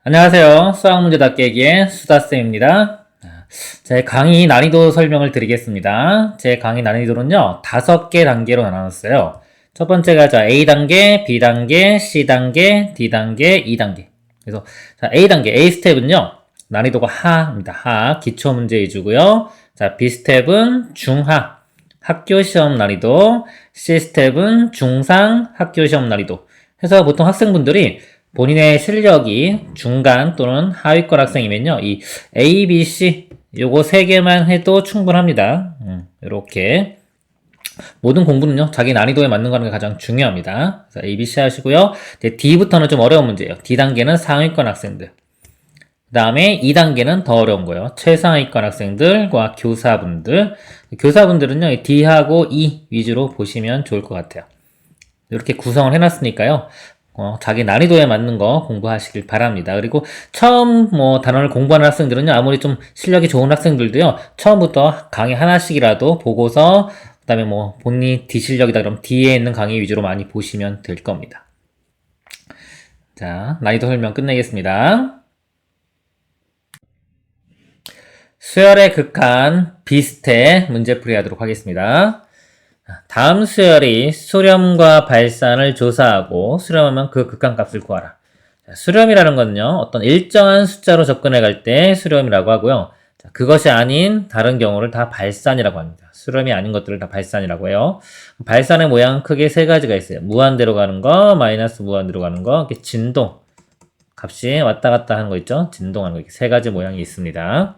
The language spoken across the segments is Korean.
안녕하세요. 수학문제답 깨기의 수다쌤입니다. 제 강의 난이도 설명을 드리겠습니다. 제 강의 난이도는요, 5개 단계로 나눴어요. 첫 번째가 A단계, B단계, C단계, D단계, E단계. 그래서 A단계, A 스텝은요, 난이도가 하입니다. 하, 기초문제 위주고요. B 스텝은 중하, 학교시험 난이도, C 스텝은 중상, 학교시험 난이도. 해서 보통 학생분들이 본인의 실력이 중간 또는 하위권 학생이면요, 이 A, B, C 요거 3개만 해도 충분합니다. 이렇게 모든 공부는요, 자기 난이도에 맞는 거는 게 가장 중요합니다. 그래서 A, B, C 하시고요. 이제 D부터는 좀 어려운 문제예요. D단계는 상위권 학생들. 그 다음에 2단계는 더 어려운 거예요. 최상위권 학생들과 교사분들. 교사분들은요, D하고 E 위주로 보시면 좋을 것 같아요. 이렇게 구성을 해놨으니까요. 자기 난이도에 맞는 거 공부하시길 바랍니다. 그리고 처음 단원을 공부하는 학생들은요, 아무리 좀 실력이 좋은 학생들도요, 처음부터 강의 하나씩이라도 보고서, 그 다음에 본인이 D 실력이다 그럼 D에 있는 강의 위주로 많이 보시면 될 겁니다. 자, 난이도 설명 끝내겠습니다. 수열의 극한 비슷해 문제풀이 하도록 하겠습니다. 다음 수열이 수렴과 발산을 조사하고 수렴하면 그 극한값을 구하라. 수렴이라는 것은요, 어떤 일정한 숫자로 접근해 갈 때 수렴이라고 하고요. 그것이 아닌 다른 경우를 다 발산이라고 합니다. 수렴이 아닌 것들을 다 발산이라고 해요. 발산의 모양은 크게 3가지가 있어요. 무한대로 가는 거, 마이너스 무한대로 가는 거, 이렇게 진동. 값이 왔다 갔다 하는 거 있죠? 진동하는 거. 이렇게 3가지 모양이 있습니다.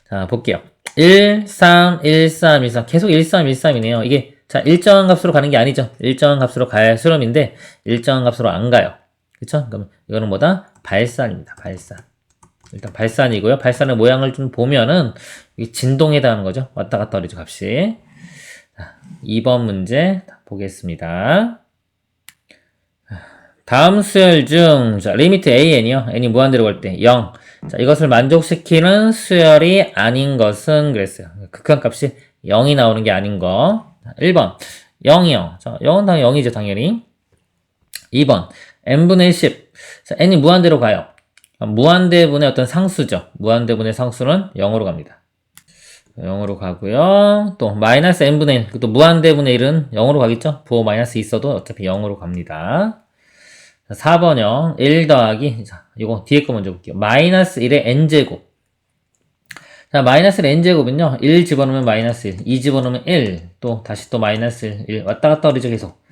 자, 볼게요. 1, 3, 1, 3, 1, 3. 계속 1, 3, 1, 3이네요. 이게, 일정한 값으로 가는 게 아니죠. 일정한 값으로 가야 수렴인데, 일정한 값으로 안 가요. 그쵸? 그럼, 이거는 뭐다? 발산입니다. 발산. 일단 발산이고요. 발산의 모양을 좀 보면은, 이게 진동에 해당하는 거죠. 왔다 갔다 하죠, 값이. 자, 2번 문제 보겠습니다. 다음 수열 중, 리미트 AN이요. n이 무한대로 갈 때, 0. 자, 이것을 만족시키는 수열이 아닌 것은 그랬어요. 극한값이 0이 나오는 게 아닌 거. 1번 0이요. 자, 0은 당연히 0이죠, 당연히. 2번 n분의 10. 자, n이 무한대로 가요. 무한대분의 어떤 상수죠. 무한대분의 상수는 0으로 갑니다. 0으로 가고요. 또 마이너스 n분의 1. 또 무한대분의 1은 0으로 가겠죠. 부호 마이너스 있어도 어차피 0으로 갑니다. 4번형 1 더하기, 자, 이거 뒤에 거 먼저 볼게요. 마이너스 1의 n제곱. 자, 마이너스 1의 n제곱은요, 1 집어넣으면 마이너스 1, 2 집어넣으면 1, 또 다시 또 마이너스 1, 왔다 갔다 그러죠, 계속.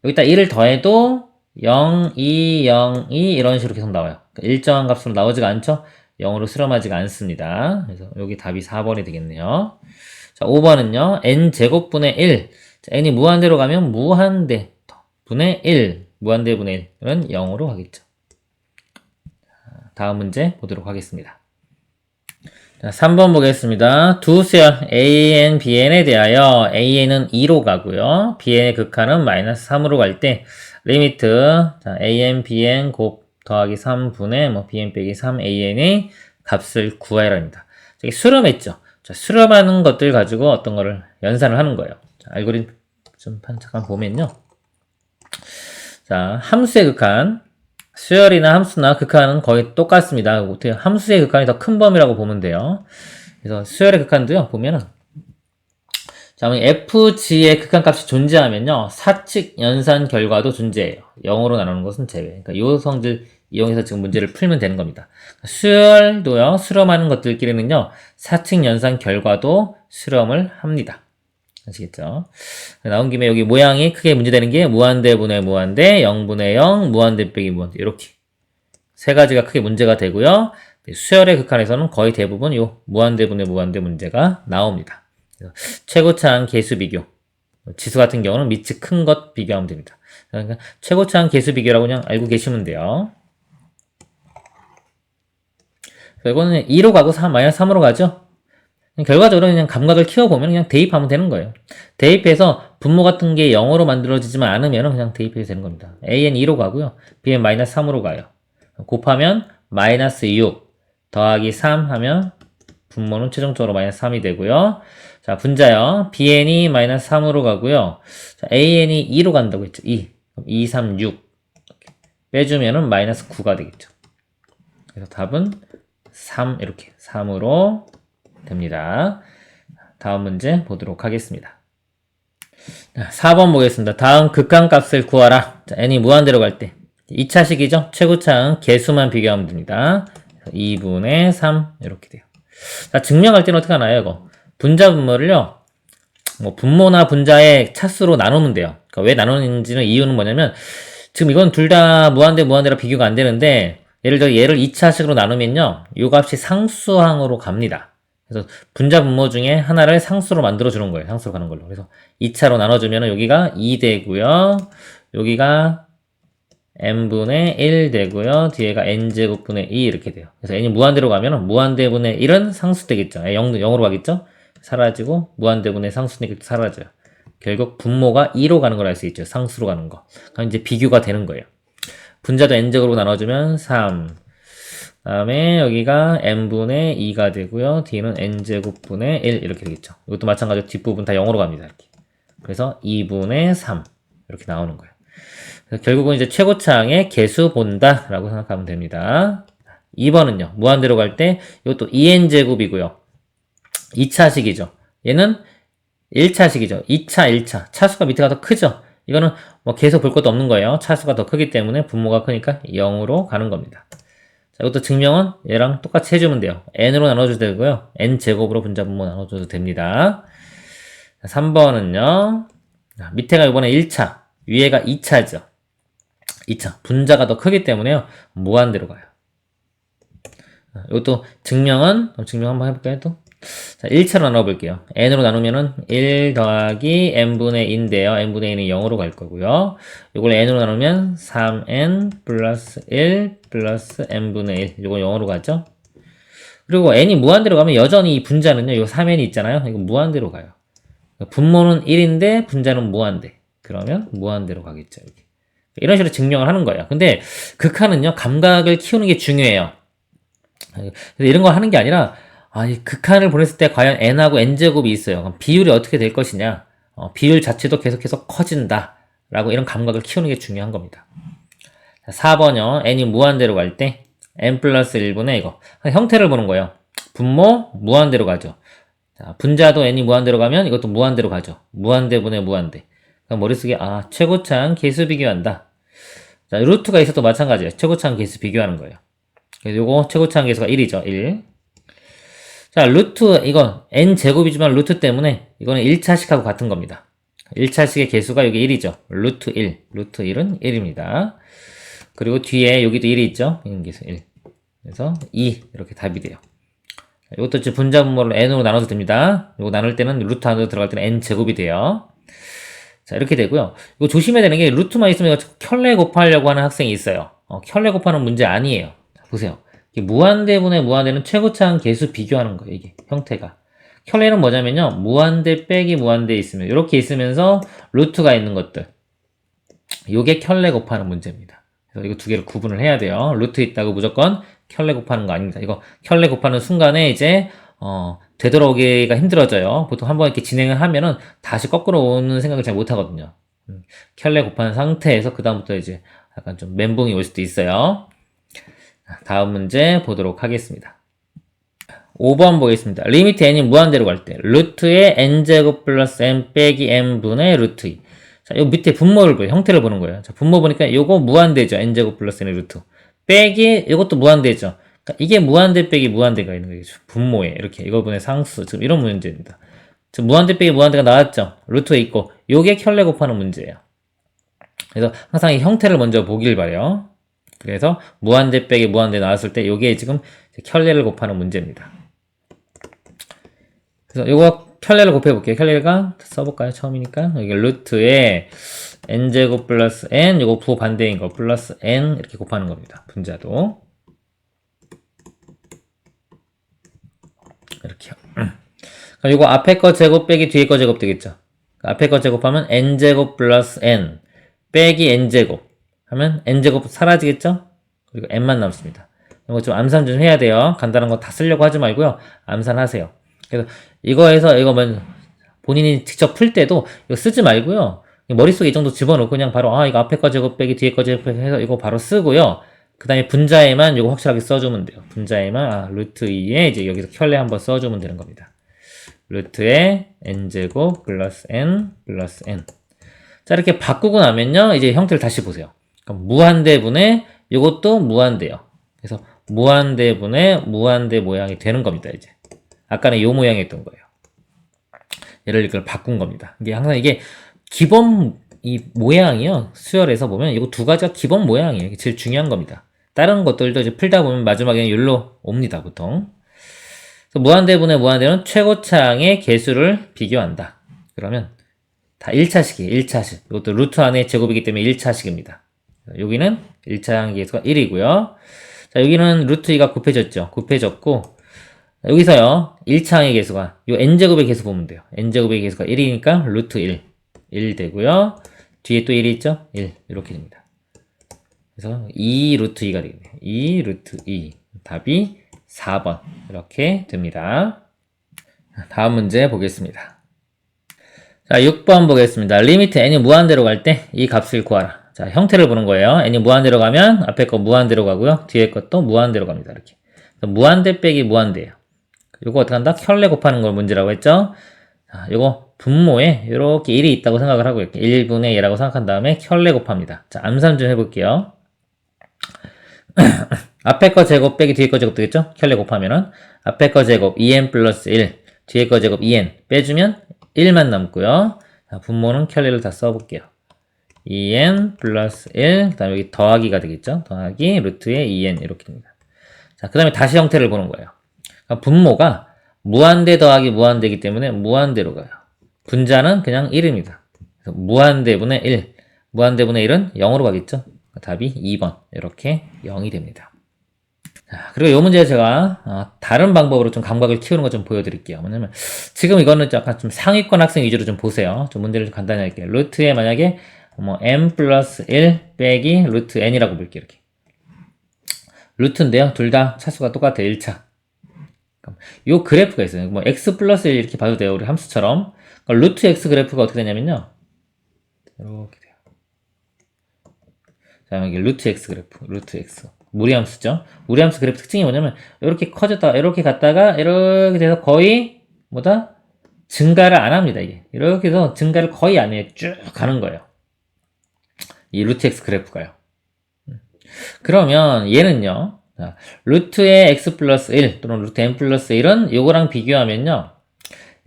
여기다 1을 더해도 0, 2, 0, 2 이런 식으로 계속 나와요. 그러니까 일정한 값으로 나오지가 않죠? 0으로 수렴하지가 않습니다. 그래서 여기 답이 4번이 되겠네요. 자, 5번은요, n제곱분의 1. 자, n이 무한대로 가면 무한대 분의 1. 무한대분의 1은 0으로 가겠죠. 다음 문제 보도록 하겠습니다. 자, 3번 보겠습니다. 두 수열 AN, BN에 대하여 AN은 2로 가고요. BN의 극한은 마이너스 3으로 갈 때 리미트 AN, BN 곱 더하기 3분의 BN 빼기 3AN의 값을 구하라입니다. 수렴했죠. 자, 수렴하는 것들 가지고 어떤 거를 연산을 하는 거예요. 자, 알고리즘 좀 잠깐 보면요. 자, 함수의 극한. 수열이나 함수나 극한은 거의 똑같습니다. 어떻게 함수의 극한이 더 큰 범위라고 보면 돼요. 그래서 수열의 극한도요, 보면은. 자, FG의 극한값이 존재하면요, 사칙 연산 결과도 존재해요. 0으로 나누는 것은 제외. 그러니까 이 성질 이용해서 지금 문제를 풀면 되는 겁니다. 수열도요, 수렴하는 것들끼리는요, 사칙 연산 결과도 수렴을 합니다. 아시겠죠? 나온 김에 여기 모양이 크게 문제되는 게 무한대분의 무한대, 0분의 0, 무한대 빼기 무한대 이렇게 3가지가 크게 문제가 되고요. 수열의 극한에서는 거의 대부분 이 무한대분의 무한대 문제가 나옵니다. 최고차항 계수 비교, 지수 같은 경우는 밑이 큰 것 비교하면 됩니다. 그러니까 최고차항 계수 비교라고 그냥 알고 계시면 돼요. 이거는 2로 가고 3으로 가죠? 결과적으로 그냥 감각을 키워보면 그냥 대입하면 되는 거예요. 대입해서 분모 같은 게 0으로 만들어지지만 않으면 그냥 대입해도 되는 겁니다. AN 2로 가고요. BN 마이너스 3으로 가요. 곱하면 마이너스 6 더하기 3 하면 분모는 최종적으로 마이너스 3이 되고요. 자, 분자요. BN이 마이너스 3으로 가고요. 자, AN이 2로 간다고 했죠. 2. 2, 3, 6. 빼주면은 마이너스 9가 되겠죠. 그래서 답은 3 이렇게 3으로 됩니다. 다음 문제 보도록 하겠습니다. 4번 보겠습니다. 다음 극한값을 구하라. 자, n이 무한대로 갈 때 2차식이죠. 최고차항 개수만 비교하면 됩니다. 2분의 3 이렇게 돼요. 자, 증명할 때는 어떻게 하나요? 이거 분자 분모를요. 뭐 분모나 분자의 차수로 나누면 돼요. 그러니까 왜 나누는지는 이유는 뭐냐면 지금 이건 둘 다 무한대로 비교가 안 되는데 예를 들어 얘를 2차식으로 나누면요. 이 값이 상수항으로 갑니다. 그래서 분자 분모 중에 하나를 상수로 만들어 주는 거예요. 상수로 가는 걸로. 그래서 2차로 나눠주면 여기가 2 되고요. 여기가 n분의 1 되고요. 뒤에가 n제곱분의 2 이렇게 돼요. 그래서 n이 무한대로 가면 무한대분의 1은 상수 되겠죠. 0으로 가겠죠. 사라지고 무한대분의 상수니까 사라져요. 결국 분모가 2로 가는 걸 알 수 있죠. 상수로 가는 거. 그럼 이제 비교가 되는 거예요. 분자도 n제곱으로 나눠주면 3. 다음에 여기가 n분의 2가 되고요. 뒤는 n제곱분의 1 이렇게 되겠죠. 이것도 마찬가지로 뒷부분 다 0으로 갑니다. 이렇게. 그래서 2분의 3 이렇게 나오는 거예요. 그래서 결국은 이제 최고차항의 개수 본다 라고 생각하면 됩니다. 2번은요. 무한대로 갈 때 이것도 2n제곱이고요. 2차식이죠. 얘는 1차식이죠. 2차, 1차. 차수가 밑에가 더 크죠. 이거는 뭐 계속 볼 것도 없는 거예요. 차수가 더 크기 때문에 분모가 크니까 0으로 가는 겁니다. 자, 이것도 증명은 얘랑 똑같이 해주면 돼요. n으로 나눠줘도 되고요. n제곱으로 분자 분모 나눠줘도 됩니다. 3번은요. 밑에가 이번에 1차, 위에가 2차죠. 2차. 분자가 더 크기 때문에요. 무한대로 가요. 이것도 증명 한번 해볼까요, 또? 자, 1차로 나눠볼게요. n으로 나누면은 1 더하기 n분의 2인데요. n분의 2는 0으로 갈 거고요. 이걸 n으로 나누면 3n 플러스 1 플러스 n분의 1. 이거 0으로 가죠. 그리고 n이 무한대로 가면 여전히 이 분자는요. 이 3n이 있잖아요. 이거 무한대로 가요. 분모는 1인데 분자는 무한대. 그러면 무한대로 가겠죠. 이렇게. 이런 식으로 증명을 하는 거예요. 근데 극한은요. 감각을 키우는 게 중요해요. 그래서 이런 거 하는 게 아니라 이 극한을 보냈을 때 과연 n하고 n제곱이 있어요. 그럼 비율이 어떻게 될 것이냐. 비율 자체도 계속해서 커진다. 라고 이런 감각을 키우는 게 중요한 겁니다. 4번요. n이 무한대로 갈 때 n 플러스 1분의 이거. 형태를 보는 거예요. 분모 무한대로 가죠. 자, 분자도 n이 무한대로 가면 이것도 무한대로 가죠. 무한대분의 무한대. 그럼 머릿속에 최고차항 개수 비교한다. 자, 루트가 있어도 마찬가지예요. 최고차항 개수 비교하는 거예요. 그래서 요거 최고차항 개수가 1이죠. 1. 자, 루트, 이건 n제곱이지만 루트 때문에 이거는 1차식하고 같은 겁니다. 1차식의 개수가 여기 1이죠. 루트 1. 루트 1은 1입니다. 그리고 뒤에 여기도 1이 있죠. 이런 개수 1. 그래서 2. 이렇게 답이 돼요. 이것도 이제 분자 분모를 n으로 나눠도 됩니다. 이거 나눌 때는 루트 안으로 들어갈 때는 n제곱이 돼요. 자, 이렇게 되고요. 이거 조심해야 되는 게 루트만 있으면 이거 켤레 곱하려고 하는 학생이 있어요. 켤레 곱하는 문제 아니에요. 자, 보세요. 무한대분의 무한대는 최고차항 개수 비교하는 거예요. 이게 형태가. 켤레는 뭐냐면요. 무한대 빼기 무한대 있으면 이렇게 있으면서 루트가 있는 것들. 요게 켤레 곱하는 문제입니다. 그래서 이거 두 개를 구분을 해야 돼요. 루트 있다고 무조건 켤레 곱하는 거 아닙니다. 이거 켤레 곱하는 순간에 이제 되돌아오기가 힘들어져요. 보통 한번 이렇게 진행을 하면은 다시 거꾸로 오는 생각을 잘 못 하거든요. 켤레 곱하는 상태에서 그다음부터 이제 약간 좀 멘붕이 올 수도 있어요. 다음 문제 보도록 하겠습니다. 5번 보겠습니다. 리미트 n이 무한대로 갈 때 루트의 n제곱 플러스 n 빼기 n분의 루트 2. 자, 요 밑에 분모를 보여 형태를 보는 거예요. 자, 분모 보니까 요거 무한대죠. n제곱 플러스 n의 루트. 빼기 요것도 무한대죠. 그러니까 이게 무한대 빼기 무한대가 있는 거죠. 분모에 이렇게 이거분의 상수. 지금 이런 문제입니다. 지금 무한대 빼기 무한대가 나왔죠. 루트에 있고 요게 켤레 곱하는 문제예요. 그래서 항상 이 형태를 먼저 보길 바래요. 그래서 무한대 빼기 무한대 나왔을 때 요게 지금 켤레를 곱하는 문제입니다. 그래서 요거 켤레를 곱해볼게요. 켤레가 써볼까요? 처음이니까 여기 루트에 n제곱 플러스 n 요거 부호 반대인 거 플러스 n 이렇게 곱하는 겁니다. 분자도 이렇게요. 그럼 요거 앞에 거 제곱 빼기 뒤에 거 제곱 되겠죠. 앞에 거 제곱하면 n제곱 플러스 n 빼기 n제곱 하면 n제곱 사라지겠죠? 그리고 n만 남습니다. 이거 좀 암산 좀 해야 돼요. 간단한 거 다 쓰려고 하지 말고요. 암산하세요. 그래서 이거에서 이거 본인이 직접 풀 때도 이거 쓰지 말고요. 머릿속에 이 정도 집어넣고 그냥 바로 이거 앞에 거 제곱 빼기 뒤에 거 제곱 해서 이거 바로 쓰고요. 그 다음에 분자에만 요거 확실하게 써주면 돼요. 분자에만 루트 2에 이제 여기서 켤레 한번 써주면 되는 겁니다. 루트에 n제곱 플러스 n 플러스 n. 자, 이렇게 바꾸고 나면요, 이제 형태를 다시 보세요. 그럼 무한대분의 요것도 무한대요. 그래서 무한대분의 무한대 모양이 되는 겁니다, 이제. 아까는 요 모양이었던 거예요. 얘를 이걸 바꾼 겁니다. 이게 항상 이게 기본 이 모양이요. 수열에서 보면 이거 두 가지가 기본 모양이에요. 이게 제일 중요한 겁니다. 다른 것들도 이제 풀다 보면 마지막에는 여기로 옵니다, 보통. 그래서 무한대분의 무한대는 최고차항의 개수를 비교한다. 그러면 다 1차식이에요. 1차식. 이것도 루트 안에 제곱이기 때문에 1차식입니다. 여기는 1차항 개수가 1이고요. 자, 여기는 루트 2가 곱해졌죠. 곱해졌고 여기서요. 1차항의 개수가 요 n제곱의 개수 보면 돼요. n제곱의 개수가 1이니까 루트 1 되고요. 뒤에 또 1이 있죠? 1 이렇게 됩니다. 그래서 2 루트 2가 되겠네요. 2 루트 2 답이 4번 이렇게 됩니다. 다음 문제 보겠습니다. 자, 6번 보겠습니다. 리미트 n이 무한대로 갈 때 이 값을 구하라. 자, 형태를 보는 거예요. n이 무한대로 가면 앞에 거 무한대로 가고요. 뒤에 것도 무한대로 갑니다. 이렇게. 무한대 빼기 무한대예요. 요거 어떻게 한다? 켤레 곱하는 걸 문제라고 했죠? 자, 요거 분모에 이렇게 1이 있다고 생각을 하고 이렇게 1분의 1이라고 생각한 다음에 켤레 곱합니다. 자, 암산 좀 해볼게요. 앞에 거 제곱 빼기 뒤에 거 제곱 되겠죠? 켤레 곱하면은 앞에 거 제곱 2n 플러스 1 뒤에 거 제곱 2n 빼주면 1만 남고요. 자, 분모는 켤레를 다 써볼게요. 2n 플러스 1 그 다음에 여기 더하기가 되겠죠? 더하기 루트에 2n 이렇게 됩니다. 자, 그 다음에 다시 형태를 보는 거예요. 그러니까 분모가 무한대 더하기 무한대이기 때문에 무한대로 가요. 분자는 그냥 1입니다. 그래서 무한대분의 1 무한대분의 1은 0으로 가겠죠? 답이 2번 이렇게 0이 됩니다. 자, 그리고 이 문제 제가 다른 방법으로 좀 감각을 키우는 거 좀 보여드릴게요. 뭐냐면 지금 이거는 약간 좀 상위권 학생 위주로 좀 보세요. 좀 문제를 좀 간단히 할게요. 루트에 만약에 뭐 m 플러스 1 빼기 루트 n이라고 볼게요. 이렇게 루트인데요. 둘 다 차수가 똑같아요. 1차. 요 그래프가 있어요. 뭐 x 플러스 1 이렇게 봐도 돼요. 우리 함수처럼. 그러니까 루트 x 그래프가 어떻게 되냐면요. 이렇게 돼요. 자, 여기 루트 x 그래프. 루트 x. 무리함수죠. 무리함수 그래프 특징이 뭐냐면 이렇게 커졌다 이렇게 갔다가 이렇게 돼서 거의 뭐다? 증가를 안 합니다. 이게. 이렇게 해서 증가를 거의 안 해요. 쭉 가는 거예요. 이 루트 x 그래프가요. 그러면 얘는요. 자, 루트의 x 플러스 1 또는 루트 n 플러스 1은 요거랑 비교하면요.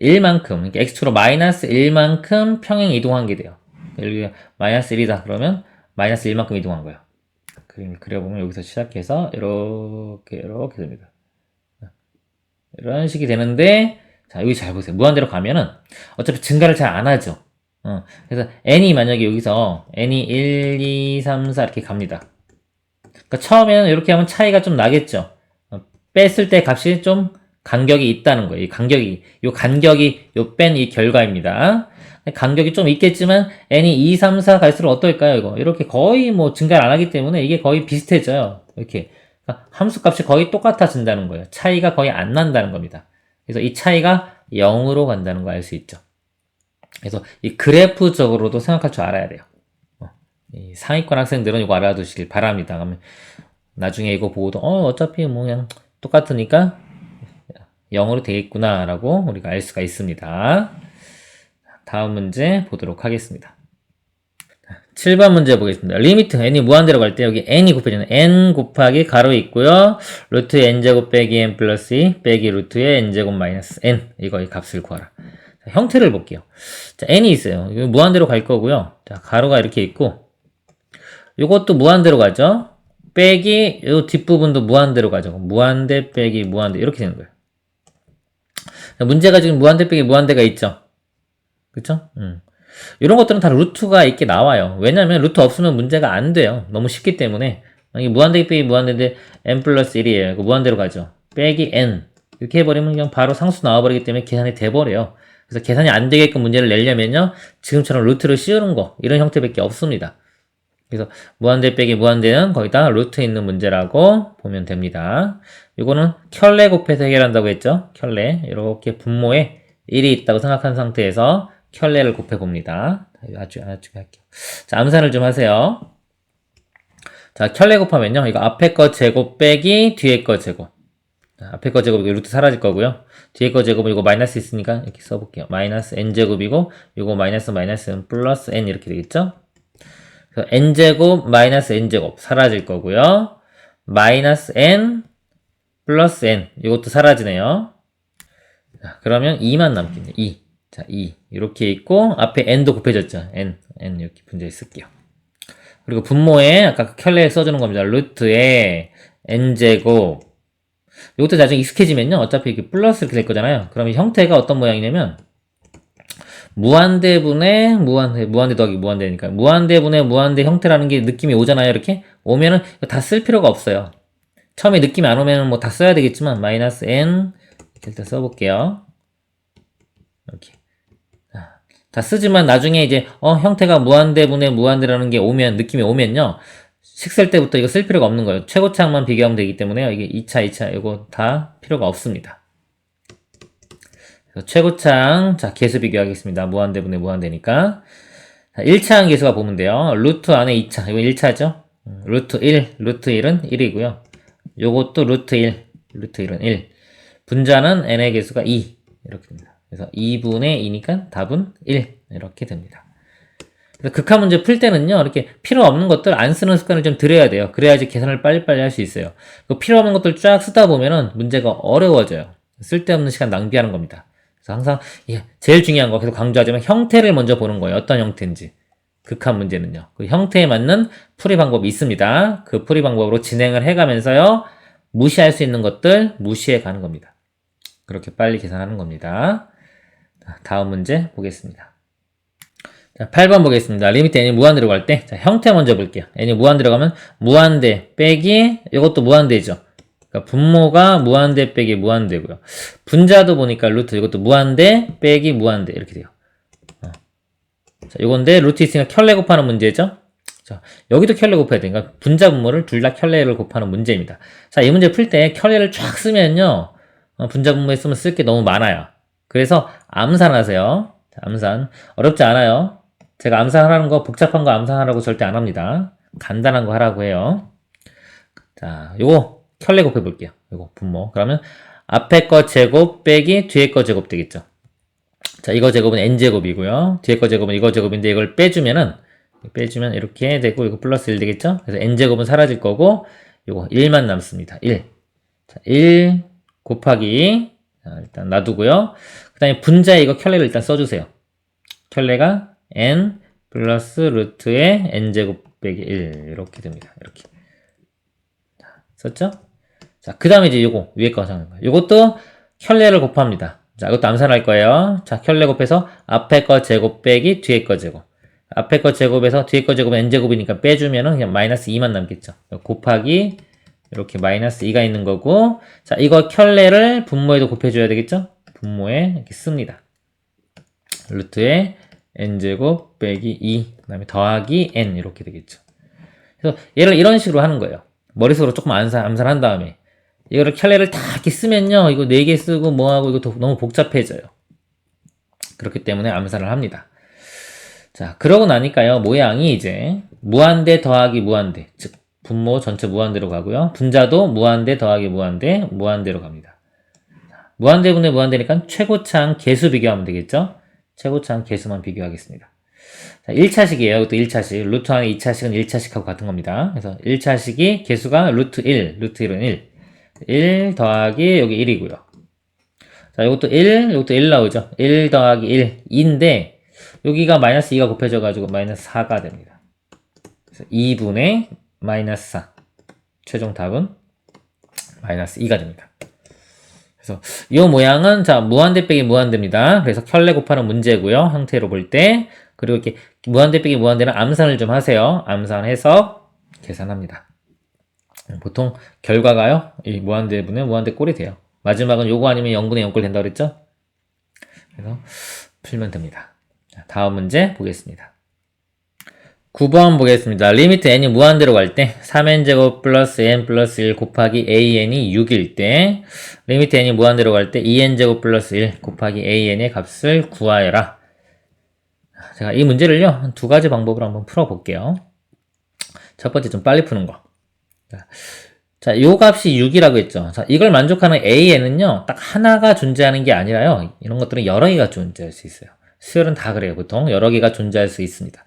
1만큼, 그러니까 x축으로 마이너스 1만큼 평행 이동한 게 돼요. 여기 마이너스 1이다. 그러면 마이너스 1만큼 이동한 거예요. 그림을 그려보면 여기서 시작해서 이렇게 됩니다. 이런 식이 되는데 자, 여기 잘 보세요. 무한대로 가면은 어차피 증가를 잘 안 하죠. 그래서 n이 만약에 여기서 n이 1, 2, 3, 4 이렇게 갑니다. 그러니까 처음에는 이렇게 하면 차이가 좀 나겠죠. 뺐을 때 값이 좀 간격이 있다는 거예요. 요 간격이 요 뺀 이 결과입니다. 간격이 좀 있겠지만 n이 2, 3, 4 갈수록 어떨까요? 이거 이렇게 거의 뭐 증가를 안 하기 때문에 이게 거의 비슷해져요. 이렇게 그러니까 함수 값이 거의 똑같아진다는 거예요. 차이가 거의 안 난다는 겁니다. 그래서 이 차이가 0으로 간다는 거 알 수 있죠. 그래서 이 그래프적으로도 생각할 줄 알아야 돼요. 이 상위권 학생들은 이거 알아두시길 바랍니다. 그러면 나중에 이거 보고도 어차피 뭐 그냥 똑같으니까 0으로 되겠구나 라고 우리가 알 수가 있습니다. 다음 문제 보도록 하겠습니다. 7번 문제 보겠습니다. 리미트 n이 무한대로 갈 때 여기 n이 곱해지는 n 곱하기 가로 있고요. 루트 n제곱 빼기 n 플러스 2 빼기 루트의 n제곱 마이너스 n 이거의 값을 구하라. 자, 형태를 볼게요. 자, n이 있어요. 이거 무한대로 갈 거고요. 자, 가로가 이렇게 있고 이것도 무한대로 가죠. 빼기 이 뒷부분도 무한대로 가죠. 무한대 빼기 무한대 이렇게 되는 거예요. 자, 문제가 지금 무한대 빼기 무한대가 있죠. 그쵸? 이런 것들은 다 루트가 있게 나와요. 왜냐면 루트 없으면 문제가 안 돼요. 너무 쉽기 때문에. 이게 무한대 빼기 무한대인데 n 플러스 1이에요. 무한대로 가죠. 빼기 n 이렇게 해버리면 그냥 바로 상수 나와버리기 때문에 계산이 돼버려요. 그래서 계산이 안 되게끔 문제를 내려면요. 지금처럼 루트를 씌우는 거 이런 형태밖에 없습니다. 그래서 무한대 빼기 무한대는 거의 다 루트 있는 문제라고 보면 됩니다. 이거는 켤레 곱해서 해결한다고 했죠. 켤레 이렇게 분모에 1이 있다고 생각한 상태에서 켤레를 곱해봅니다. 나중에 할게요. 자, 암산을 좀 하세요. 자, 자, 켤레 곱하면요. 이거 앞에 거 제곱 빼기 뒤에 거 제곱. 자, 앞에 거 제곱, 이거 루트 사라질 거고요. 뒤에 거 제곱은 이거 마이너스 있으니까 이렇게 써볼게요. 마이너스 n제곱이고, 이거 마이너스 플러스 n 이렇게 되겠죠? 그래서 n제곱 마이너스 n제곱 사라질 거고요. 마이너스 n 플러스 n 이것도 사라지네요. 자, 그러면 2만 남겠네요. 2. 자, 2. 이렇게 있고, 앞에 n도 곱해졌죠. n 이렇게 분자에 쓸게요. 그리고 분모에 아까 켤레에 써주는 겁니다. 루트에 n제곱. 이것도 나중에 익숙해지면요. 어차피 이렇게 플러스 이렇게 될 거잖아요. 그럼 이 형태가 어떤 모양이냐면, 무한대분의 무한대 더하기 무한대니까. 무한대분의 무한대 형태라는 게 느낌이 오잖아요. 이렇게. 오면은 다 쓸 필요가 없어요. 처음에 느낌이 안 오면은 뭐 다 써야 되겠지만, 마이너스 n. 일단 써볼게요. 이렇게. 다 쓰지만 나중에 이제 형태가 무한대분의 무한대라는 게 오면 느낌이 오면요 식 쓸 때부터 이거 쓸 필요가 없는 거예요. 최고차항만 비교하면 되기 때문에요. 이게 2차 이거 다 필요가 없습니다. 그래서 최고차항 자 계수 비교하겠습니다. 무한대분의 무한대니까 자, 1차항 계수가 보면 돼요. 루트 안에 2차 이거 1차죠. 루트 1 루트 1은 1이고요. 요것도 루트 1은 1 분자는 n의 계수가 2 이렇게 됩니다. 그래서 2분의 2니까 답은 1 이렇게 됩니다. 그래서 극한 문제 풀 때는요 이렇게 필요 없는 것들 안 쓰는 습관을 좀 들여야 돼요. 그래야지 계산을 빨리빨리 할 수 있어요. 필요 없는 것들 쫙 쓰다 보면은 문제가 어려워져요. 쓸데없는 시간 낭비하는 겁니다. 그래서 항상 제일 중요한 거 계속 강조하지만 형태를 먼저 보는 거예요. 어떤 형태인지. 극한 문제는요. 그 형태에 맞는 풀이 방법이 있습니다. 그 풀이 방법으로 진행을 해가면서요 무시할 수 있는 것들 무시해 가는 겁니다. 그렇게 빨리 계산하는 겁니다. 다음 문제 보겠습니다. 자, 8번 보겠습니다. 리미트 n이 무한대로 갈 때, 자, 형태 먼저 볼게요. n이 무한대로 가면 무한대 빼기, 이것도 무한대죠. 그러니까 분모가 무한대 빼기 무한대고요. 분자도 보니까 루트, 이것도 무한대 빼기 무한대 이렇게 돼요. 자, 이건데 루트 있으니까 켤레 곱하는 문제죠. 자, 여기도 켤레 곱해야 되니까 분자 분모를 둘 다 켤레를 곱하는 문제입니다. 자, 이 문제 풀 때 켤레를 쫙 쓰면요, 분자 분모에 쓰면 쓸 게 너무 많아요. 그래서 암산하세요. 자, 암산. 어렵지 않아요. 제가 암산하라는 거, 복잡한 거 암산하라고 절대 안 합니다. 간단한 거 하라고 해요. 자, 요거 켤레 곱해 볼게요. 요거 분모. 그러면 앞에 거 제곱 빼기 뒤에 거 제곱 되겠죠. 자, 이거 제곱은 n제곱이고요. 뒤에 거 제곱은 이거 제곱인데 이걸 빼주면 이렇게 되고 이거 플러스 1 되겠죠. 그래서 n제곱은 사라질 거고 요거 1만 남습니다. 1. 자, 1 곱하기 자, 일단 놔두고요. 그 다음에 분자에 이거 켤레를 일단 써주세요. 켤레가 n 플러스 루트의 n제곱 빼기 1 이렇게 됩니다. 이렇게 자, 썼죠? 자, 그 다음에 이제 요거 위에 거 하는 거예요. 요것도 켤레를 곱합니다. 자, 이것도 암산할 거예요. 자, 켤레 곱해서 앞에 거 제곱 빼기 뒤에 거 제곱. 앞에 거 제곱에서 뒤에 거 제곱은 n제곱이니까 빼주면은 그냥 마이너스 2만 남겠죠. 곱하기 이렇게 마이너스 2가 있는 거고, 자, 이거 켤레를 분모에도 곱해줘야 되겠죠? 분모에 이렇게 씁니다. 루트에 n제곱 빼기 2, 그 다음에 더하기 n 이렇게 되겠죠. 그래서 얘를 이런 식으로 하는 거예요. 머릿속으로 조금 암산한 다음에 이거를 켤레를 다 이렇게 쓰면요, 이거 4개 쓰고 뭐하고 이거 너무 복잡해져요. 그렇기 때문에 암산을 합니다. 자, 그러고 나니까요, 모양이 이제 무한대 더하기 무한대, 즉 분모 전체 무한대로 가고요. 분자도 무한대 더하기 무한대, 무한대로 갑니다. 무한대분의 무한대니까 최고차항 계수 비교하면 되겠죠? 최고차항 계수만 비교하겠습니다. 자, 1차식이에요. 이것도 1차식. 루트 안에 2차식은 1차식하고 같은 겁니다. 그래서 1차식이 계수가 루트 1은 1. 1 더하기 여기 1이고요. 자, 이것도 1 나오죠? 1 더하기 1, 2인데, 여기가 마이너스 2가 곱해져가지고 마이너스 4가 됩니다. 그래서 2분의 마이너스 4. 최종 답은 마이너스 2가 됩니다. 그래서 이 모양은 자 무한대 빼기 무한대입니다. 그래서 켤레 곱하는 문제고요. 형태로 볼 때. 그리고 이렇게 무한대 빼기 무한대는 암산을 좀 하세요. 암산해서 계산합니다. 보통 결과가요. 이 무한대분의 무한대 꼴이 돼요. 마지막은 요거 아니면 0분의 0꼴 된다고 그랬죠? 그래서 풀면 됩니다. 자, 다음 문제 보겠습니다. 9번 보겠습니다. 리미트 n이 무한대로 갈 때 3n제곱 플러스 n 플러스 1 곱하기 an이 6일 때 리미트 n이 무한대로 갈 때 2n제곱 플러스 1 곱하기 an의 값을 구하여라. 제가 이 문제를요, 한 두 가지 방법으로 한번 풀어볼게요. 첫 번째 좀 빨리 푸는 거. 자, 요 값이 6이라고 했죠. 자, 이걸 만족하는 AN은요, 딱 하나가 존재하는 게 아니라요. 이런 것들은 여러 개가 존재할 수 있어요. 수열은 다 그래요. 보통 여러 개가 존재할 수 있습니다.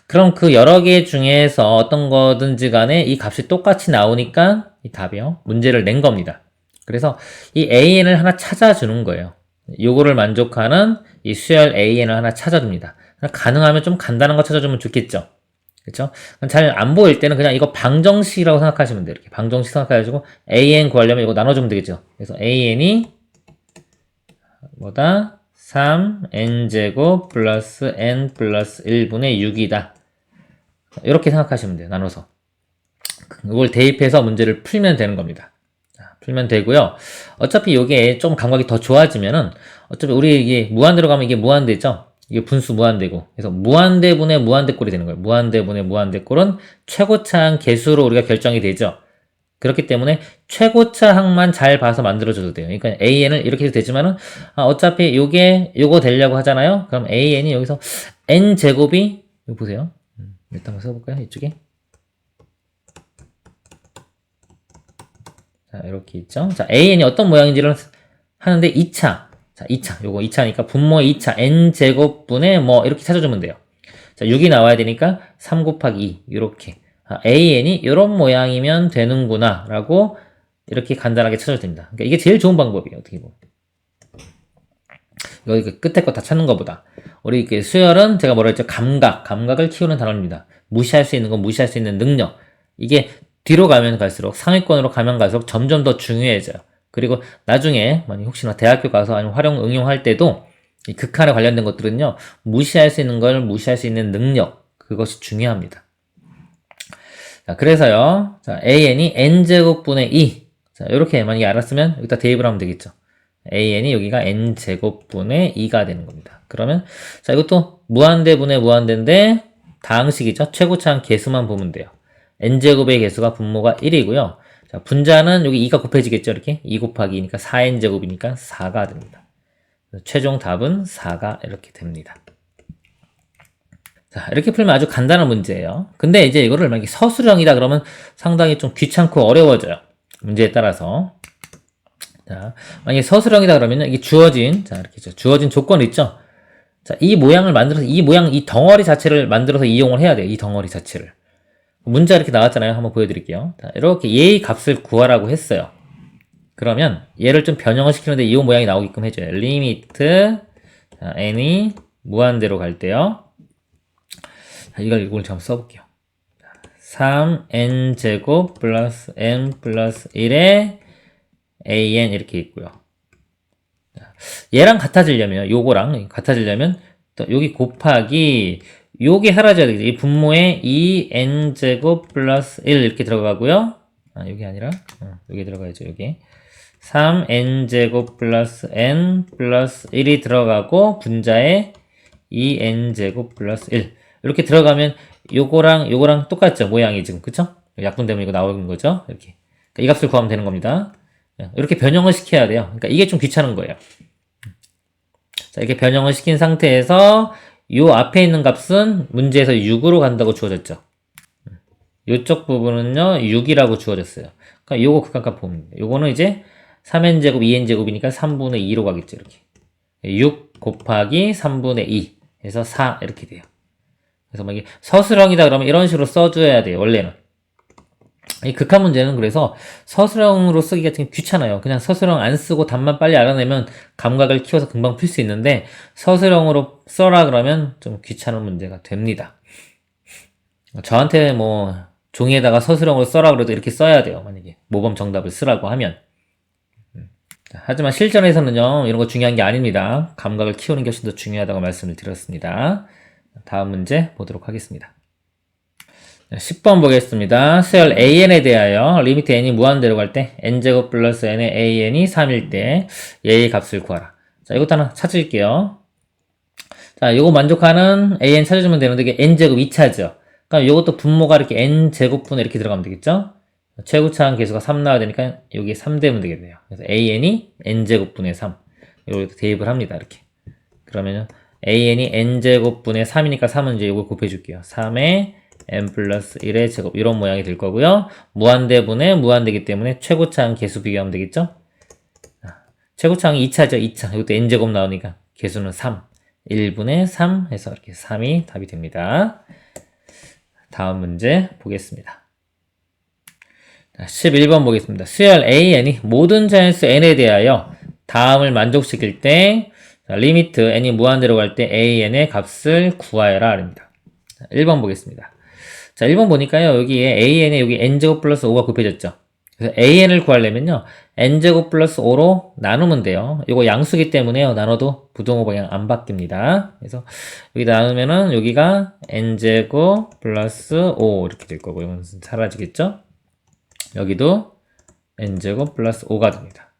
그럼 그 여러 개 중에서 어떤 거든지 간에 이 값이 똑같이 나오니까 이 답이요. 문제를 낸 겁니다. 그래서 이 AN을 하나 찾아주는 거예요. 요거를 만족하는 이 수열 AN을 하나 찾아줍니다. 가능하면 좀 간단한 거 찾아주면 좋겠죠. 그쵸? 잘 안 보일 때는 그냥 이거 방정식이라고 생각하시면 돼요. 이렇게 방정식 생각해가지고 AN 구하려면 이거 나눠주면 되겠죠. 그래서 AN이 뭐다? 3n제곱 플러스 n 플러스 1분의 6이다. 이렇게 생각하시면 돼요. 나눠서. 이걸 대입해서 문제를 풀면 되는 겁니다. 풀면 되고요. 어차피 이게 좀 감각이 더 좋아지면은 어차피 우리 이게 무한대로 가면 이게 무한대죠. 이게 분수 무한대고. 그래서 무한대분의 무한대꼴이 되는 거예요. 무한대분의 무한대꼴은 최고차항 개수로 우리가 결정이 되죠. 그렇기 때문에 최고차항만 잘 봐서 만들어줘도 돼요. 그러니까 AN을 이렇게 해도 되지만은 어차피 요거 되려고 하잖아요. 그럼 AN이 여기서 n제곱이 이거 보세요. 일단 한번 써볼까요? 이쪽에. 자, 이렇게 있죠. 자, AN이 어떤 모양인지를 하는데 2차. 자, 2차. 요거 2차니까 분모의 2차 n제곱분의 뭐 이렇게 찾아주면 돼요. 자, 6이 나와야 되니까 3 곱하기 2 이렇게. AN이 이런 모양이면 되는구나 라고 이렇게 간단하게 찾아도 됩니다. 그러니까 이게 제일 좋은 방법이에요. 어떻게 보면. 여기 그 끝에 거 다 찾는 것보다. 우리 그 수열은 제가 뭐라 했죠? 감각을 키우는 단어입니다. 무시할 수 있는 건 무시할 수 있는 능력. 이게 뒤로 가면 갈수록 상위권으로 가면 갈수록 점점 더 중요해져요. 그리고 나중에 만약 혹시나 대학교 가서 아니면 활용 응용할 때도 이 극한에 관련된 것들은요. 무시할 수 있는 걸 무시할 수 있는 능력. 그것이 중요합니다. 자, 그래서요. 자, AN이 n제곱분의 2. 자, 이렇게 만약에 알았으면 여기다 대입을 하면 되겠죠. AN이 여기가 n제곱분의 2가 되는 겁니다. 그러면 자, 이것도 무한대분의 무한대인데 다항식이죠. 최고차항 개수만 보면 돼요. n제곱의 개수가 분모가 1이고요. 자, 분자는 여기 2가 곱해지겠죠. 이렇게 2 곱하기 2니까 4n제곱이니까 4가 됩니다. 최종 답은 4가 이렇게 됩니다. 자, 이렇게 풀면 아주 간단한 문제예요. 근데 이제 이거를 만약에 서술형이다 그러면 상당히 좀 귀찮고 어려워져요. 문제에 따라서. 자, 만약에 서술형이다 그러면요. 이게 주어진, 자, 이렇게 주어진 조건 있죠? 자, 이 모양을 만들어서, 이 덩어리 자체를 만들어서 이용을 해야 돼요. 이 덩어리 자체를. 문자 이렇게 나왔잖아요. 한번 보여드릴게요. 자, 이렇게 얘의 값을 구하라고 했어요. 그러면 얘를 좀 변형을 시키는데 이 모양이 나오게끔 해줘요. 리미트, 자, n이 무한대로 갈 때요. 자, 이걸 잠깐 써볼게요. 3n제곱 플러스 n 플러스 1에 an 이렇게 있고요. 얘랑 같아지려면 요거랑 같아지려면 또 여기 곱하기 요게 사라져야 되겠죠. 이 분모에 2n제곱 플러스 1 이렇게 들어가고요. 요게 아니라 여기 들어가야죠. 여기 3n제곱 플러스 n 플러스 1이 들어가고 분자에 2n제곱 플러스 1 이렇게 들어가면 요거랑 똑같죠. 모양이 지금 그쵸? 약분되면 이거 나오는 거죠. 이렇게 그러니까 이 값을 구하면 되는 겁니다. 이렇게 변형을 시켜야 돼요. 그러니까 이게 좀 귀찮은 거예요. 자, 이렇게 변형을 시킨 상태에서 요 앞에 있는 값은 문제에서 6으로 간다고 주어졌죠. 요쪽 부분은요 6이라고 주어졌어요. 그러니까 요거 극한값 보면 돼요. 요거는 이제 3n제곱 2n제곱이니까 3분의 2로 가겠죠. 이렇게 6 곱하기 3분의 2 해서 4 이렇게 돼요. 그래서 막 이게 서술형이다 그러면 이런 식으로 써줘야 돼요. 원래는 이 극한 문제는 그래서 서술형으로 쓰기가 좀 귀찮아요. 그냥 서술형 안 쓰고 답만 빨리 알아내면 감각을 키워서 금방 풀 수 있는데 서술형으로 써라 그러면 좀 귀찮은 문제가 됩니다. 저한테 뭐 종이에다가 서술형으로 써라 그래도 이렇게 써야 돼요. 만약에 모범 정답을 쓰라고 하면. 하지만 실전에서는요 이런 거 중요한 게 아닙니다. 감각을 키우는 게 훨씬 더 중요하다고 말씀을 드렸습니다. 다음 문제 보도록 하겠습니다. 10번 보겠습니다. 수열 AN에 대하여 리미트 n이 무한대로 갈 때 n제곱 플러스 n의 AN이 3일 때 얘의 값을 구하라. 자, 이것도 하나 찾을게요. 자, 이거 만족하는 AN 찾아주면 되는데 이게 n제곱 2차죠. 그러니까 이것도 분모가 이렇게 n제곱분에 이렇게 들어가면 되겠죠? 최고차항 개수가 3 나와야 되니까 여기에 3 되면 되겠네요. 그래서 AN이 n제곱분의 3. 이걸 대입을 합니다. 이렇게. 그러면은 AN이 n제곱분의 3이니까 3은 이제 이걸 곱해줄게요. 3에 n 플러스 1의 제곱 이런 모양이 될 거고요. 무한대분의 무한대기 때문에 최고차항 개수 비교하면 되겠죠? 최고차항이 2차죠. 2차. 이것도 n제곱 나오니까 개수는 3. 1분의 3 해서 이렇게 3이 답이 됩니다. 다음 문제 보겠습니다. 11번 보겠습니다. 수열 AN이 모든 자연수 N에 대하여 다음을 만족시킬 때 리미트 N이 무한대로 갈 때 AN의 값을 구하여라 합니다. 1번 보겠습니다. 자, 1번 보니까요. 여기에 AN에 여기 N제곱 플러스 5가 곱해졌죠. 그래서 AN을 구하려면요. N제곱 플러스 5로 나누면 돼요. 이거 양수기 때문에요. 나눠도 부등호 방향 안 바뀝니다. 그래서 여기 나누면은 여기가 N제곱 플러스 5 이렇게 될 거고, 이건 사라지겠죠? 여기도 N제곱 플러스 5가 됩니다.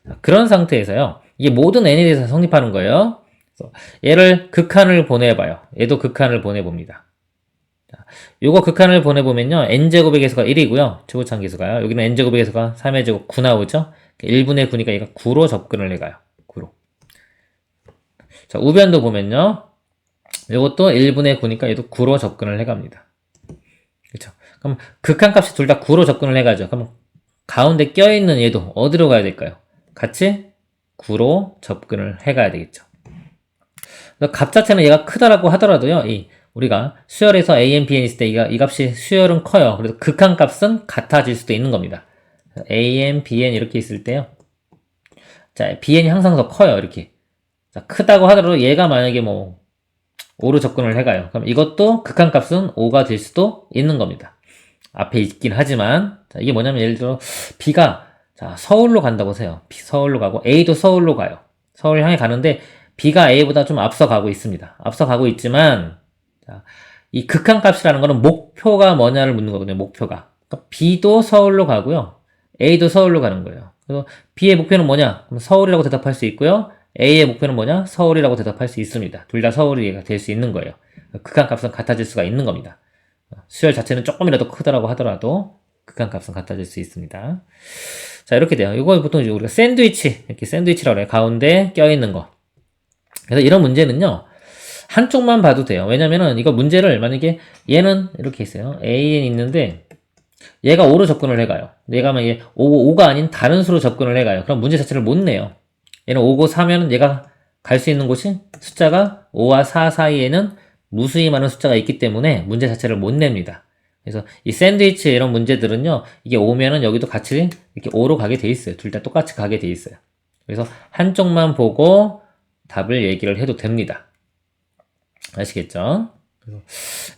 자, 그런 상태에서요. 이게 모든 N에 대해서 성립하는 거예요. 그래서 얘를 극한을 보내봐요. 얘도 극한을 보내봅니다. 자, 요거 극한을 보내보면요. n제곱의 개수가 1이고요. 최고차항 개수가요. 여기는 n제곱의 개수가 3의 제곱 9 나오죠. 1분의 9니까 얘가 9로 접근을 해가요. 9로. 자, 우변도 보면요. 요것도 1분의 9니까 얘도 9로 접근을 해갑니다. 그쵸? 그럼 극한값이 둘 다 9로 접근을 해가죠. 그럼 가운데 껴있는 얘도 어디로 가야 될까요? 같이 9로 접근을 해가야 되겠죠. 값 자체는 얘가 크다라고 하더라도요. 우리가 수열에서 AN, BN 있을 때 이 값이 수열은 커요. 그래서 극한값은 같아질 수도 있는 겁니다. AN, BN 이렇게 있을 때요. 자, BN이 항상 더 커요. 이렇게. 자, 크다고 하더라도 얘가 만약에 뭐 5로 접근을 해가요. 그럼 이것도 극한값은 5가 될 수도 있는 겁니다. 앞에 있긴 하지만 자, 이게 뭐냐면 예를 들어 B가 자, 서울로 간다고 해요. 서울로 가고 A도 서울로 가요. 서울 향해 가는데 B가 A보다 좀 앞서 가고 있습니다. 앞서 가고 있지만 자, 이 극한값이라는 거는 목표가 뭐냐를 묻는 거거든요. 목표가. 그러니까 B도 서울로 가고요. A도 서울로 가는 거예요. 그래서 B의 목표는 뭐냐? 그럼 서울이라고 대답할 수 있고요. A의 목표는 뭐냐? 서울이라고 대답할 수 있습니다. 둘 다 서울이 될 수 있는 거예요. 극한값은 같아질 수가 있는 겁니다. 수열 자체는 조금이라도 크다라고 하더라도 극한값은 같아질 수 있습니다. 자, 이렇게 돼요. 이거 보통 이제 우리가 샌드위치, 이렇게 샌드위치라고 해요. 가운데 껴있는 거. 그래서 이런 문제는요. 한쪽만 봐도 돼요. 왜냐면은 이거 문제를 만약에 얘는 이렇게 있어요. AN 있는데 얘가 5로 접근을 해가요. 얘가 만약에 5가 아닌 다른 수로 접근을 해가요. 그럼 문제 자체를 못 내요. 얘는 5고 4면 얘가 갈 수 있는 곳이 숫자가 5와 4 사이에는 무수히 많은 숫자가 있기 때문에 문제 자체를 못 냅니다. 그래서 이 샌드위치 이런 문제들은요. 이게 5면은 여기도 같이 이렇게 5로 가게 돼 있어요. 둘 다 똑같이 가게 돼 있어요. 그래서 한쪽만 답을 얘기를 해도 됩니다. 아시겠죠?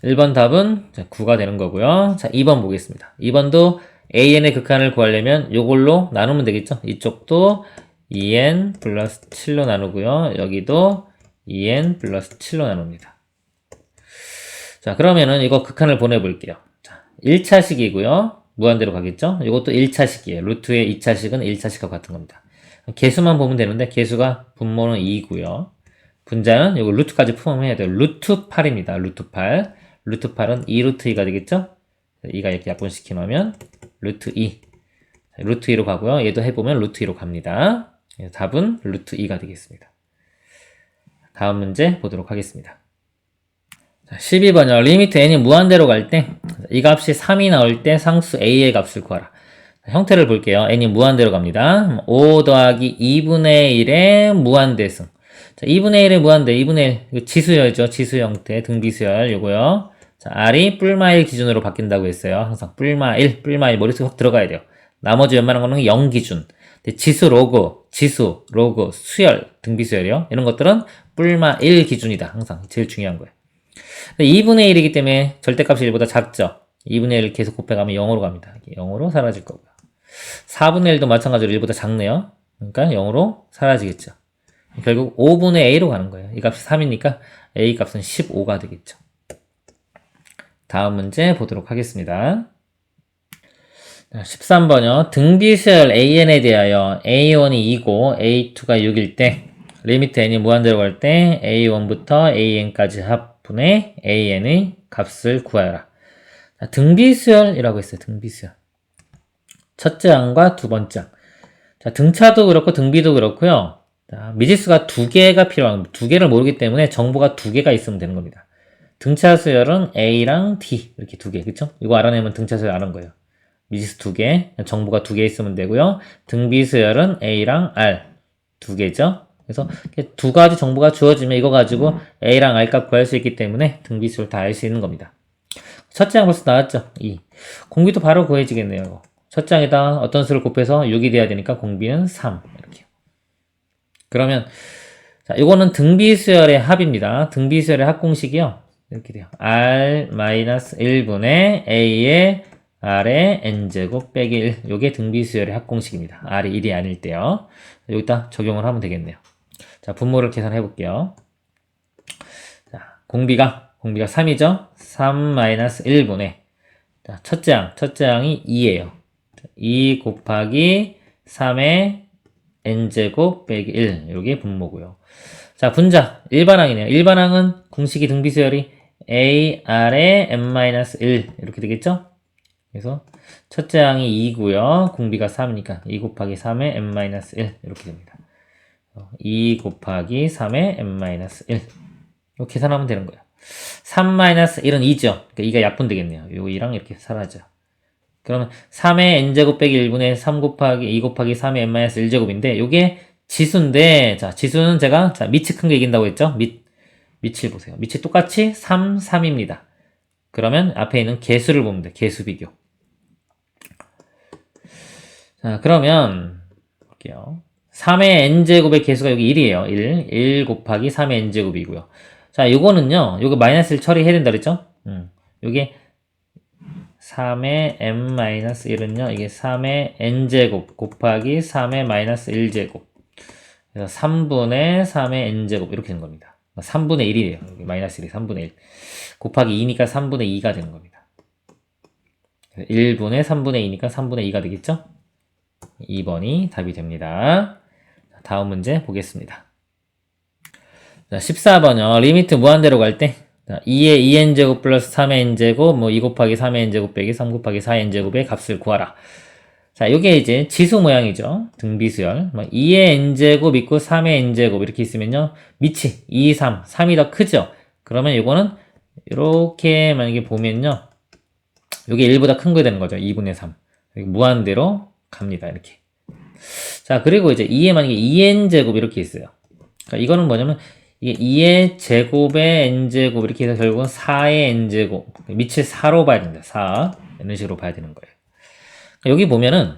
1번 답은 9가 되는 거고요. 자, 2번 보겠습니다. 2번도 AN의 극한을 구하려면 요걸로 나누면 되겠죠? 이쪽도 2n 플러스 7로 나누고요. 여기도 2n 플러스 7로 나눕니다. 자, 그러면은 이거 극한을 보내볼게요. 자, 1차식이고요. 무한대로 가겠죠? 이것도 1차식이에요. 루트의 2차식은 1차식과 같은 겁니다. 개수만 보면 되는데 개수가 분모는 2고요. 분자는 이거 루트까지 포함해야 돼요. 루트 8입니다. 루트 8. 루트 8은 2루트 2가 되겠죠? 2가 이렇게 약분시켜 놓으면 루트 2. 루트 2로 가고요. 얘도 해보면 루트 2로 갑니다. 답은 루트 2가 되겠습니다. 다음 문제 보도록 하겠습니다. 12번이요. 리미트 n이 무한대로 갈 때 이 값이 3이 나올 때 상수 a의 값을 구하라. 형태를 볼게요. n이 무한대로 갑니다. 5 더하기 2분의 1의 무한대승. 자, 2분의 1의 무한대, 2분의 1, 지수열이죠. 지수 형태, 등비수열, 요거요. 자, R이 뿔마1 기준으로 바뀐다고 했어요. 항상 뿔마1 머릿속에 확 들어가야 돼요. 나머지 웬만한 거는 0 기준. 지수 로그, 수열, 등비수열이요. 이런 것들은 뿔마1 기준이다. 항상 제일 중요한 거예요. 2분의 1이기 때문에 절대값이 1보다 작죠. 2분의 1을 계속 곱해가면 0으로 갑니다. 0으로 사라질 거고요. 4분의 1도 마찬가지로 1보다 작네요. 그러니까 0으로 사라지겠죠. 결국 5분의 a로 가는 거예요. 이 값이 3이니까 a 값은 15가 되겠죠. 다음 문제 보도록 하겠습니다. 13번이요. 등비수열 an에 대하여 a1이 2고 a2가 6일 때 리미트 n이 무한대로 갈 때 a1부터 an까지 합분해 an의 값을 구하여라. 등비수열이라고 했어요. 등비수열. 첫째 항과 두 번째 항. 자, 등차도 그렇고 등비도 그렇고요. 자, 미지수가 두 개가 필요한, 두 개를 모르기 때문에 정보가 두 개가 있으면 되는 겁니다. 등차 수열은 A랑 D 이렇게 두 개, 그쵸? 이거 알아내면 등차 수열 아는 거예요. 미지수 두 개, 정보가 두 개 있으면 되고요. 등비 수열은 A랑 R 두 개죠. 그래서 두 가지 정보가 주어지면 이거 가지고 A랑 R 값 구할 수 있기 때문에 등비 수열 다 알 수 있는 겁니다. 첫 장 벌써 나왔죠? 2. 공비도 바로 구해지겠네요. 이거. 첫 장에다 어떤 수를 곱해서 6이 돼야 되니까 공비는 3 이렇게. 그러면 자, 이거는 등비수열의 합입니다. 등비수열의 합 공식이요. 이렇게 돼요. R-1분의 A의 R의 N제곱 빼기 1. 요게 등비수열의 합 공식입니다. R이 1이 아닐 때요. 여기다 적용을 하면 되겠네요. 자, 분모를 계산해 볼게요. 자, 공비가 3이죠? 3-1분의 자, 첫째 항이 2예요. 2 곱하기 3의 n제곱 빼기 1. 요게 분모고요. 자, 분자. 일반항이네요. 일반항은 공식이 등비수열이 AR의 n-1 이렇게 되겠죠? 그래서 첫째 항이 2고요. 공비가 3이니까 2 곱하기 3의 n-1 이렇게 됩니다. 2 곱하기 3의 n-1 이렇게 계산하면 되는 거예요. 3-1은 2죠. 그러니까 2가 약분 되겠네요. 요 2랑 이렇게 사라져. 그러면 3의 n제곱 빼기 1분의 3 곱하기 2 곱하기 3의 n-1제곱인데 요게 지수인데 자 지수는 제가 자 밑이 큰 거 이긴다고 했죠? 밑을 보세요. 밑이 똑같이 3, 3입니다. 그러면 앞에 있는 개수를 보면 돼. 개수 비교. 자 그러면 볼게요. 3의 n제곱의 개수가 여기 1이에요. 1 곱하기 3의 n제곱이고요. 자 요거는요. 요거 마이너스 1 처리해야 된다 그랬죠? 요게 3의 n-1은요. 이게 3의 n제곱 곱하기 3의 마이너스 1제곱. 그래서 3분의 3의 n제곱 이렇게 되는 겁니다. 3분의 1이래요. 여기 마이너스 1이 3분의 1. 곱하기 2니까 3분의 2가 되는 겁니다. 1분의 3분의 2니까 3분의 2가 되겠죠? 2번이 답이 됩니다. 다음 문제 보겠습니다. 자, 14번요. 리미트 무한대로 갈 때 2의 2n제곱 플러스 3의 n제곱, 2 곱하기 3의 n제곱 빼기 3 곱하기 4의 n제곱의 값을 구하라. 자, 요게 이제 지수 모양이죠. 등비수열. 2의 n제곱 있고 3의 n제곱 이렇게 있으면요. 밑이 2, 3, 3이 더 크죠? 그러면 요거는 이렇게 만약에 보면요. 요게 1보다 큰 거 되는 거죠. 2분의 3. 무한대로 갑니다. 이렇게. 자, 그리고 이제 2에 만약에 2n제곱 이렇게 있어요. 그러니까 이거는 뭐냐면 이게 2의 제곱의 n제곱 이렇게 해서 결국은 4의 n제곱 밑을 4로 봐야 됩니다. 4 이런 식으로 봐야 되는 거예요. 여기 보면은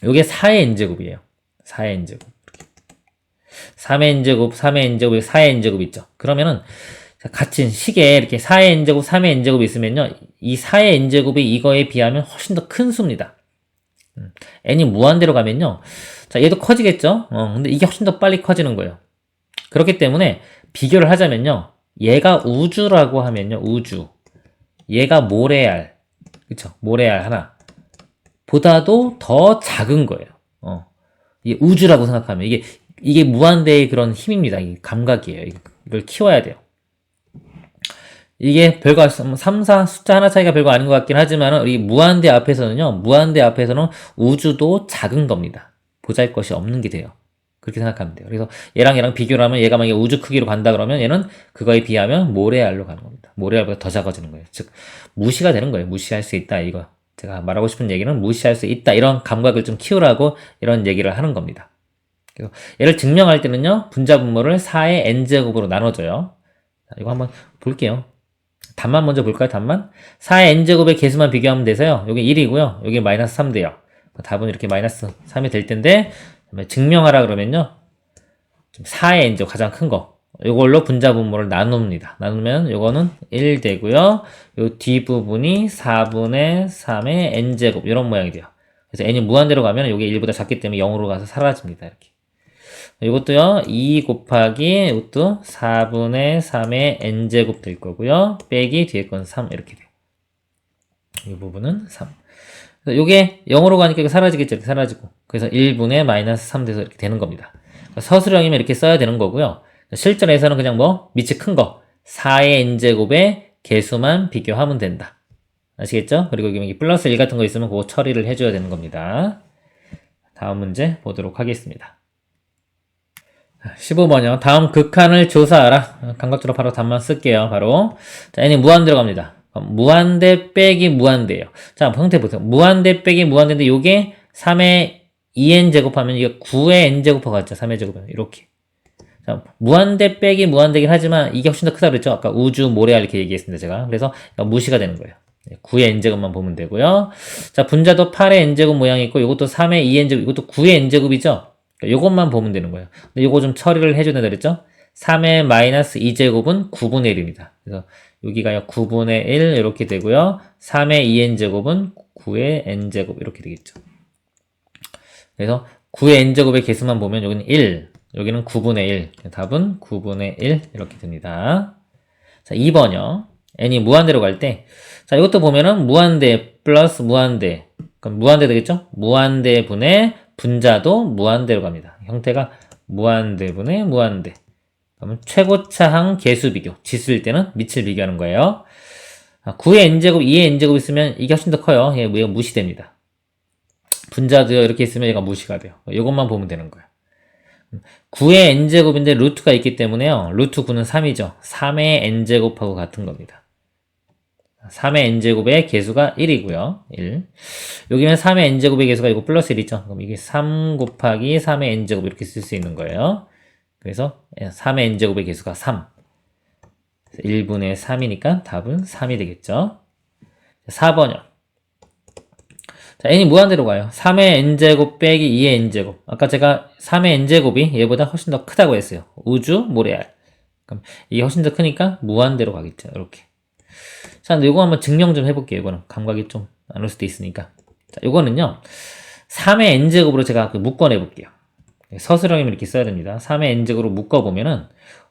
요게 4의 n제곱이에요. 4의 n제곱 3의 n제곱, 3의 n제곱, 4의 n제곱 있죠. 그러면은 같은 식에 이렇게 4의 n제곱, 3의 n제곱이 있으면요. 이 4의 n제곱이 이거에 비하면 훨씬 더 큰 수입니다. n이 무한대로 가면요. 자, 얘도 커지겠죠? 근데 이게 훨씬 더 빨리 커지는 거예요. 그렇기 때문에 비교를 하자면요. 얘가 우주라고 하면요. 우주. 얘가 모래알. 그쵸? 모래알 하나. 보다도 더 작은 거예요. 이게 우주라고 생각하면. 이게 무한대의 그런 힘입니다. 이게 감각이에요. 이걸 키워야 돼요. 이게 별거, 3, 4 숫자 하나 차이가 별거 아닌 것 같긴 하지만, 우리 무한대 앞에서는요. 무한대 앞에서는 우주도 작은 겁니다. 보잘 것이 없는 게 돼요. 그렇게 생각하면 돼요. 그래서 얘랑 비교를 하면 얘가 만약에 우주 크기로 간다 그러면 얘는 그거에 비하면 모래알로 가는 겁니다. 모래알보다 더 작아지는 거예요. 즉 무시가 되는 거예요. 무시할 수 있다 이거. 제가 말하고 싶은 얘기는 무시할 수 있다 이런 감각을 좀 키우라고 이런 얘기를 하는 겁니다. 그래서 얘를 증명할 때는요. 분자 분모를 4의 n제곱으로 나눠줘요. 자, 이거 한번 볼게요. 답만 먼저 볼까요? 답만? 4의 n제곱의 개수만 비교하면 돼서요. 여기 1이고요. 여기 마이너스 3 돼요. 답은 이렇게 마이너스 3이 될 텐데 증명하라 그러면요. 4의 n제곱 가장 큰 거. 이걸로 분자 분모를 나눕니다. 나누면 요거는 1 되고요. 요 뒷부분이 4분의 3의 n제곱 이런 모양이 돼요. 그래서 n이 무한대로 가면 요게 1보다 작기 때문에 0으로 가서 사라집니다. 이렇게. 이것도요. 2 곱하기 이것도 4분의 3의 n제곱 될 거고요. 빼기 뒤에 건 3 이렇게 돼요. 이 부분은 3. 요게 0으로 가니까 이거 사라지겠죠. 이렇게 사라지고. 그래서 1분의 마이너스 3 돼서 이렇게 되는 겁니다. 서술형이면 이렇게 써야 되는 거고요. 실전에서는 그냥 밑이 큰 거. 4의 n제곱의 개수만 비교하면 된다. 아시겠죠? 그리고 여기 플러스 1 같은 거 있으면 그거 처리를 해줘야 되는 겁니다. 다음 문제 보도록 하겠습니다. 15번이요. 다음 극한을 조사하라. 감각적으로 바로 답만 쓸게요. 바로. 자, n이 무한대로 갑니다. 무한대 빼기 무한대예요. 자, 형태 보세요. 무한대 빼기 무한대인데 요게 3의 2n 제곱하면 이게 9의 n 제곱하고 같죠. 3의 제곱하면 이렇게. 자, 무한대 빼기 무한대긴 하지만 이게 훨씬 더 크다고 그랬죠. 아까 우주, 모래알 이렇게 얘기했습니다. 제가. 그래서 무시가 되는 거예요. 9의 n제곱만 보면 되고요. 자, 분자도 8의 n제곱 모양이 있고 이것도 3의 2n제곱, 이것도 9의 n제곱이죠. 요것만 보면 되는 거예요. 근데 요거 좀 처리를 해줘야 된다 그랬죠? 3의 마이너스 2제곱은 9분의 1입니다. 그래서 여기가 9분의 1 이렇게 되고요. 3의 2n제곱은 9의 n제곱 이렇게 되겠죠. 그래서 9의 n제곱의 개수만 보면 여기는 1, 여기는 9분의 1. 답은 9분의 1 이렇게 됩니다. 자, 2번이요. n이 무한대로 갈 때, 자, 이것도 보면은 무한대 플러스 무한대. 그럼 무한대 되겠죠? 무한대 분의 분자도 무한대로 갑니다. 형태가 무한대 분의 무한대. 그러면 최고차항 개수 비교. 지수일 때는 밑을 비교하는 거예요. 9의 n제곱, 2의 n제곱 있으면 이게 훨씬 더 커요. 얘가 무시됩니다. 분자도요, 이렇게 있으면 얘가 무시가 돼요. 이것만 보면 되는 거예요. 9의 n제곱인데 루트가 있기 때문에요. 루트 9는 3이죠. 3의 n제곱하고 같은 겁니다. 3의 n제곱의 개수가 1이고요. 1. 여기는 3의 n제곱의 개수가 이거 플러스 1이죠. 그럼 이게 3 곱하기 3의 n제곱 이렇게 쓸 수 있는 거예요. 그래서 3의 n제곱의 개수가 3. 1분의 3이니까 답은 3이 되겠죠. 4번이요. 자, n이 무한대로 가요. 3의 n제곱 빼기 2의 n제곱. 아까 제가 3의 n제곱이 얘보다 훨씬 더 크다고 했어요. 우주, 모래알. 그럼 이게 훨씬 더 크니까 무한대로 가겠죠. 이렇게. 자, 근데 이거 한번 증명 좀 해볼게요. 이거는 감각이 좀 안 올 수도 있으니까. 자, 이거는요. 3의 n제곱으로 제가 묶어내볼게요. 서술형이면 이렇게 써야 됩니다. 3의 n제곱으로 묶어보면은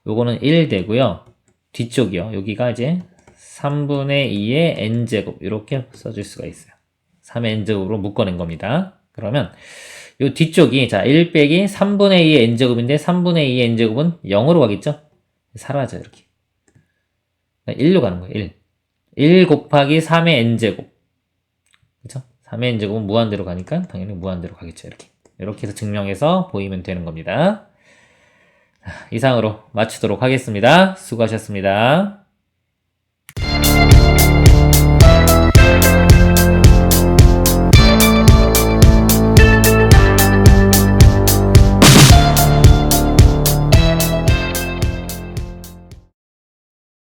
요거는 1 되고요. 뒤쪽이요. 여기가 이제 3분의 2의 n제곱 이렇게 써줄 수가 있어요. 3의 n제곱으로 묶어낸 겁니다. 그러면 요 뒤쪽이 자 1 빼기 3분의 2의 n제곱인데 3분의 2의 n제곱은 0으로 가겠죠? 사라져요. 이렇게. 1로 가는 거예요. 1. 1 곱하기 3의 n제곱. 그쵸? 3의 n제곱은 무한대로 가니까 당연히 무한대로 가겠죠. 이렇게 해서 증명해서 보이면 되는 겁니다. 이상으로 마치도록 하겠습니다. 수고하셨습니다.